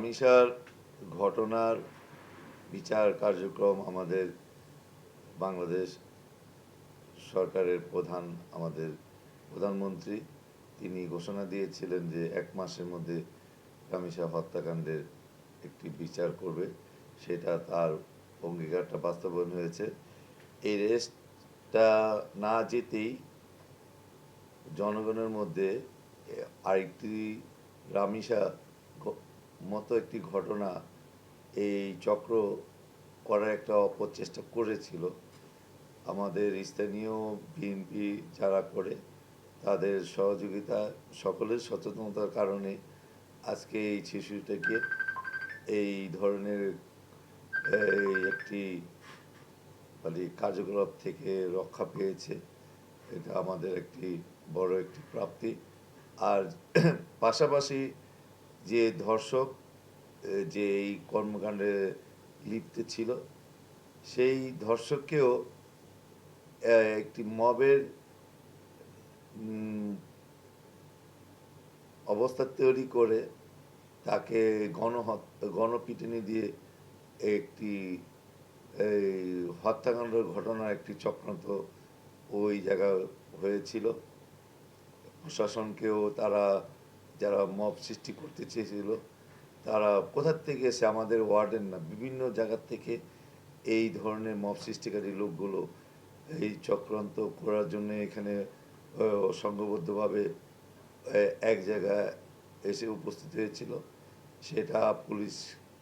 রামিসার ঘটনার বিচার কার্যক্রম আমাদের বাংলাদেশ সরকারের আমাদের প্রধানমন্ত্রী তিনি ঘোষণা দিয়েছিলেন যে 1 মাসের মধ্যে রামিসা হত্যাকাণ্ডের একটি বিচার করবে। সেটা তার অঙ্গীকারটা বাস্তবায়ন হয়েছে। এই রেসটা না যেতেই জনগণের মধ্যে আরেকটি রামিসা মতো একটি ঘটনা এই চক্র করার একটা অপচেষ্টা করেছিল। আমাদের স্থানীয় বিএনপি যারা করে তাদের সহযোগিতা, সকলের সচেতনতার কারণে আজকে এই শিশুটাকে এই ধরনের একটি মানে কার্যকলাপ থেকে রক্ষা পেয়েছে। এটা আমাদের একটি বড় একটি প্রাপ্তি। আর পাশাপাশি যে ধর্ষক যে এই কর্মকাণ্ডে লিপ্ত ছিল সেই ধর্ষককেও একটি মবের অবস্থা তৈরি করে তাকে গণপিটুনি দিয়ে একটি এই হত্যাকাণ্ডের ঘটনার একটি চক্রান্ত ওই জায়গায় হয়েছিল। প্রশাসনকেও তারা যারা মব সৃষ্টি করতে চেয়েছিল তারা কোথার থেকে এসে, আমাদের ওয়ার্ডের না, বিভিন্ন জায়গার থেকে এই ধরনের মব সৃষ্টিকারী লোকগুলো এই চক্রান্ত করার জন্য এখানে সংঘবদ্ধভাবে এক জায়গায় এসে উপস্থিত হয়েছিল। সেটা পুলিশ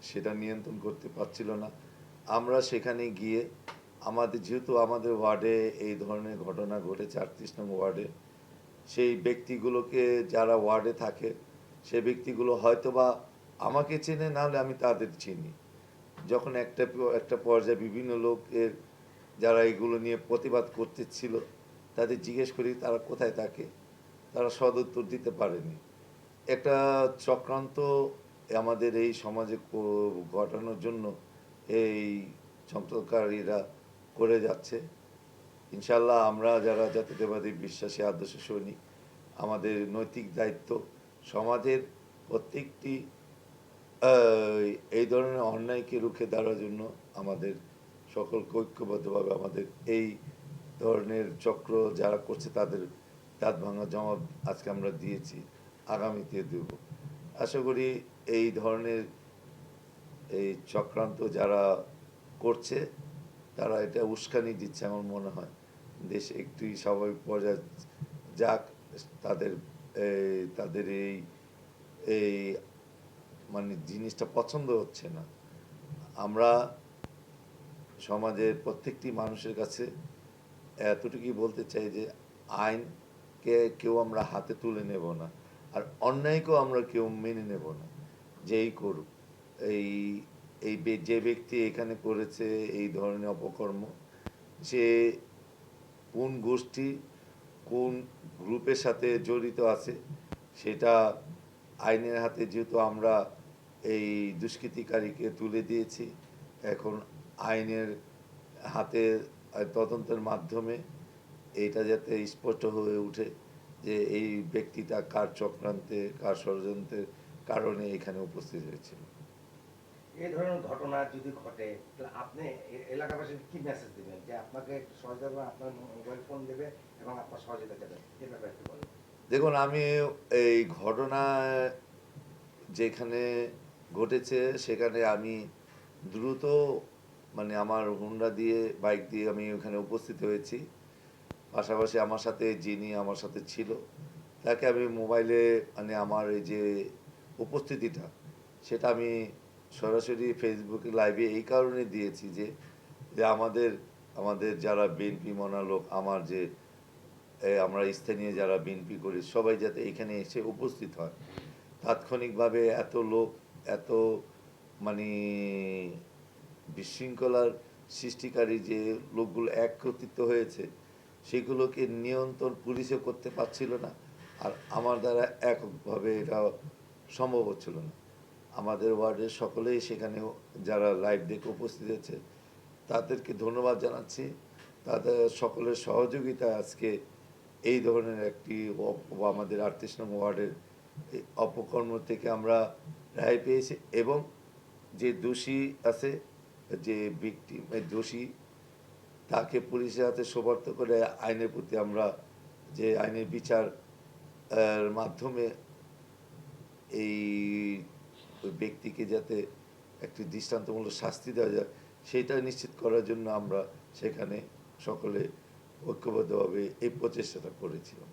সেটা নিয়ন্ত্রণ করতে পারছিল না। আমরা সেখানে গিয়ে যেহেতু আমাদের ওয়ার্ডে এই ধরনের ঘটনা ঘটেছে 38 নং ওয়ার্ডে, সেই ব্যক্তিগুলোকে যারা ওয়ার্ডে থাকে সে ব্যক্তিগুলো হয়তো বা আমাকে চেনে, না হলে আমি তাদের চিনি। যখন একটা পর্যায়ে বিভিন্ন লোকের যারা এগুলো নিয়ে প্রতিবাদ করতেছিল তাদের জিজ্ঞেস করি তারা কোথায় থাকে, তারা সদুত্তর দিতে পারেনি। একটা চক্রান্ত আমাদের এই সমাজে ঘটানোর জন্য এই চক্রকারীরা করে যাচ্ছে। ইনশাল্লাহ আমরা যারা জাতীয়তাবাদী বিশ্বাসী আদর্শ সৈনিক, আমাদের নৈতিক দায়িত্ব সমাজের প্রত্যেকটি এই ধরনের অন্যায়কে রুখে দেওয়ার জন্য আমাদের সকলকে ঐক্যবদ্ধভাবে আমাদের এই ধরনের চক্র যারা করছে তাদের দাঁত ভাঙা জবাব আজকে আমরা দিয়েছি, আগামীতে দেব। আশা করি এই ধরনের এই চক্রান্ত যারা করছে তারা এটা উস্কানি দিচ্ছে। আমার মনে হয় দেশে একটি স্বাভাবিক পর্যায়ে যাক, তাদের তাদের এই এই মানে জিনিসটা পছন্দ হচ্ছে না। আমরা সমাজের প্রত্যেকটি মানুষের কাছে এতটুকুই বলতে চাই যে আইনকে কেউ আমরা হাতে তুলে নেব না, আর অন্যায়কেও আমরা কেউ মেনে নেব না। যেই করুক, এই এই যে ব্যক্তি এখানে করেছে এই ধরনের অপকর্ম, সে কোন গোষ্ঠী কোন গ্রুপের সাথে জড়িত আছে সেটা আইনের হাতে যেহেতু আমরা এই দুষ্কৃতিকারীকে তুলে দিয়েছি, এখন আইনের হাতে তদন্তের মাধ্যমে এইটা যাতে স্পষ্ট হয়ে উঠে যে এই ব্যক্তিটা কার চক্রান্তে কার ষড়যন্ত্রের কারণে এখানে উপস্থিত হয়েছিল। এই ধরনের ঘটনা যদি ঘটে তাহলে আপনি এলাকাবাসীকে কি মেসেজ দিবেন, যে আপনাকে একটু সহযোগিতা, আপনার মোবাইল ফোন দেবে এবং আপনার সহযোগিতা দেবে, এই ব্যাপারে একটু বলেন। দেখুন, আমি এই ঘটনা যেখানে ঘটেছে সেখানে আমি দ্রুত মানে আমার হুন্ডা দিয়ে বাইক দিয়ে আমি ওখানে উপস্থিত হয়েছি। পাশাপাশি আমার সাথে যিনি আমার সাথে ছিল তাকে আমি মোবাইলে মানে আমার এই যে উপস্থিতিটা সেটা আমি সরাসরি ফেসবুকে লাইভে এই কারণে দিয়েছি যে যে আমাদের আমাদের যারা বিএনপি মনা লোক, আমার যে আমরা স্থানীয় যারা বিএনপি করি সবাই যাতে এখানে এসে উপস্থিত হয়। তাৎক্ষণিকভাবে এত লোক, এত মানে বিশৃঙ্খলার সৃষ্টিকারী যে লোকগুলো একত্রিত হয়েছে সেগুলোকে নিয়ন্ত্রণ পুলিশও করতে পারছিল না, আর আমার দ্বারা এককভাবে এটা সম্ভব হচ্ছিল না। আমাদের ওয়ার্ডের সকলেই সেখানে যারা লাইভ দেখে উপস্থিত আছে তাদেরকে ধন্যবাদ জানাচ্ছি। তাদের সকলের সহযোগিতা আজকে এই ধরনের একটি আমাদের 38 নং ওয়ার্ডের অপকর্ম থেকে আমরা রায় পেয়েছে এবং যে দোষী আছে, যে ভিকটিম দোষী, তাকে পুলিশের হাতে সোপর্দ করে আইনের প্রতি আমরা যে আইনের বিচার মাধ্যমে এই ওই ব্যক্তিকে যাতে একটি দৃষ্টান্তমূলক শাস্তি দেওয়া যায় সেইটা নিশ্চিত করার জন্য আমরা সেখানে সকলে ঐক্যবদ্ধভাবে এই প্রচেষ্টাটা করেছিলাম।